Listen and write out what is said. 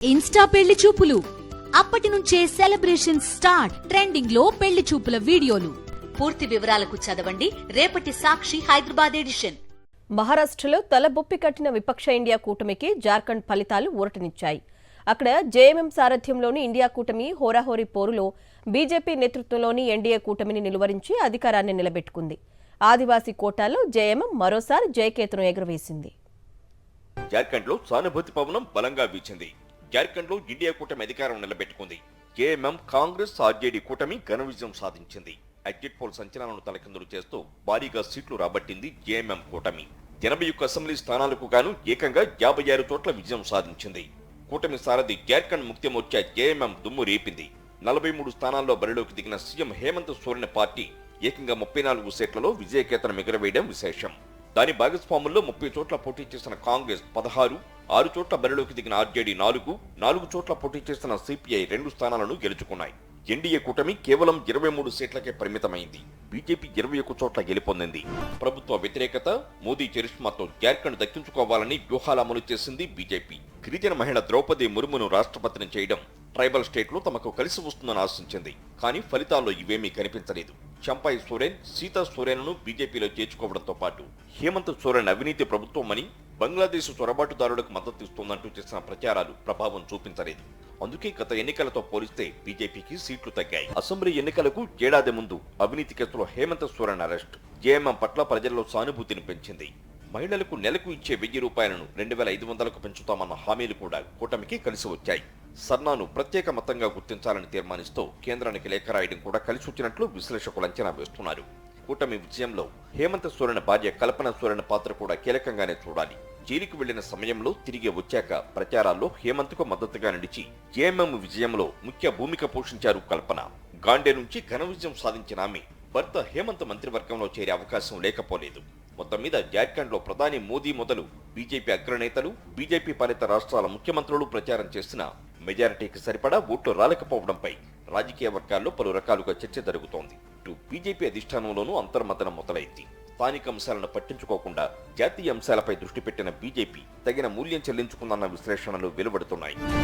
Insta పెళ్లి చూపులు అప్పటి నుంచే సెలబ్రేషన్ స్టార్ట్. ట్రెండింగ్ లో పెళ్లి చూపుల వీడియోలు. పూర్తి వివరాలకు చదవండి రేపటి సాక్షి హైదరాబాద్ ఎడిషన్. మహారాష్ట్రలో తలబొప్పి కట్టిన విపక్ష ఇండియా కూటమికి జార్ఖండ్ ఫలితాలు ఊరటనిచ్చాయి. అక్కడ జేఎంఎం సారథ్యంలోని ఇండియా కూటమి హోరాహోరీ పోరులో బీజేపీ నేతృత్వంలోని ఎన్డీఏ కూటమిని నిలువరించి అధికారాన్ని నిలబెట్టుకుంది. ఆదివాసీ కోటాలో జేఎంఎం మరోసారి జయకేతనం ఎగురవేసింది. జార్ఖండ్ లో సానుభూతి పవనం బలంగా వీచింది. జార్ఖండ్ లో ఇండియా కూటమి అధికారం నిలబెట్టుకుంది. జేఎంఎం కాంగ్రెస్ ఆర్జేడీ కూటమి ఘన విజయం సాధించింది. ఎగ్జిట్ పోల్ సంచలనాలను తలకిందులు చేస్తూ భారీగా సీట్లు రాబట్టింది జేఎంఎం కూటమి. 81 అసెంబ్లీ స్థానాలకు గాను ఏకంగా 56 చోట్ల విజయం సాధించింది. కూటమి సారథి జార్ఖండ్ ముక్తి మోర్చా జేఎంఎం దుమ్ము రేపింది. 43 స్థానాల్లో బరిలోకి దిగిన సీఎం హేమంత్ సోరెన్ పార్టీ ఏకంగా 34 సీట్లలో విజయకేతనం ఎగురవేయడం విశేషం. దాని భాగస్వాముల్లో 30 చోట్ల పోటీ చేసిన కాంగ్రెస్ 16, 6 చోట్ల బరిలోకి దిగిన ఆర్జేడీ 4 చోట్ల పోటీ చేసిన సిపిఐ 2 స్థానాలను గెలుచుకున్నాయి. ఎన్డీఏ కూటమి కేవలం 23 సీట్లకే పరిమితమైంది. బీజేపీ 21 చోట్ల గెలుపొందింది. ప్రభుత్వ వ్యతిరేకత, మోదీ చరిష్మాతో జార్ఖండ్ దక్కించుకోవాలని వ్యూహాలు అమలు చేసింది బీజేపీ. గిరిజన మహిళ ద్రౌపది ముర్మును రాష్ట్రపతిని చేయడం ట్రైబల్ స్టేట్లో తమకు కలిసి వస్తుందని ఆశించింది. కానీ ఫలితాల్లో ఇవేమీ కనిపించలేదు. చంపాయి సోరెన్, సీతా సోరెన్ను బీజేపీలో చేర్చుకోవడంతో పాటు హేమంత్ సోరెన్ అవినీతి ప్రభుత్వమని, బంగ్లాదేశ్ చొరబాటుదారులకు మద్దతు ఇస్తోందంటూ చేసిన ప్రచారాలు ప్రభావం చూపించలేదు. అందుకే గత ఎన్నికలతో పోలిస్తే బీజేపీకి సీట్లు తగ్గాయి. అసెంబ్లీ ఎన్నికలకు ఏడాది ముందు అవినీతి కేసులో హేమంత్ సోరెన్ అరెస్ట్ జేఎంఎం పట్ల ప్రజల్లో సానుభూతిని పెంచింది. మహిళలకు నెలకు ఇచ్చే 1000 రూపాయలను 2500కు పెంచుతామన్న హామీలు కూడా కూటమికి కలిసి వచ్చాయి. సర్నాను ప్రత్యేక మతంగా గుర్తించాలని తీర్మానిస్తూ కేంద్రానికి లేఖ రాయడం కూడా కలిసి వచ్చినట్లు విశ్లేషకులు అంచనా వేస్తున్నారు. కూటమి విజయంలో హేమంత్ సోరెన్ భార్య కల్పన సోరెన్ పాత్ర కూడా కీలకంగానే చూడాలి. జైలుకు వెళ్లిన సమయంలో తిరిగి వచ్చాక ప్రచారాల్లో హేమంత్ కు మద్దతుగా నిలిచి జేఎంఎం విజయంలో ముఖ్య భూమిక పోషించారు కల్పన. గాండే నుంచి ఘన విజయం సాధించిన ఆమె భర్త హేమంత్ మంత్రివర్గంలో చేరే అవకాశం లేకపోలేదు. మొత్తం మీద జార్ఖండ్ లో ప్రధాని మోదీ మొదలు బీజేపీ అగ్రనేతలు, బీజేపీ పాలిత రాష్ట్రాల ముఖ్యమంత్రులు ప్రచారం చేసిన మెజారిటీకి సరిపడా ఓట్లు రాలేకపోవడంపై రాజకీయ వర్గాల్లో పలు రకాలుగా చర్చ జరుగుతోంది. ఇటు బీజేపీ అధిష్టానంలోనూ అంతర్మతనం మొదలైంది. స్థానిక అంశాలను పట్టించుకోకుండా జాతీయ అంశాలపై దృష్టి పెట్టిన బీజేపీ తగిన మూల్యం చెల్లించుకుందన్న విశ్లేషణలు వెలువడుతున్నాయి.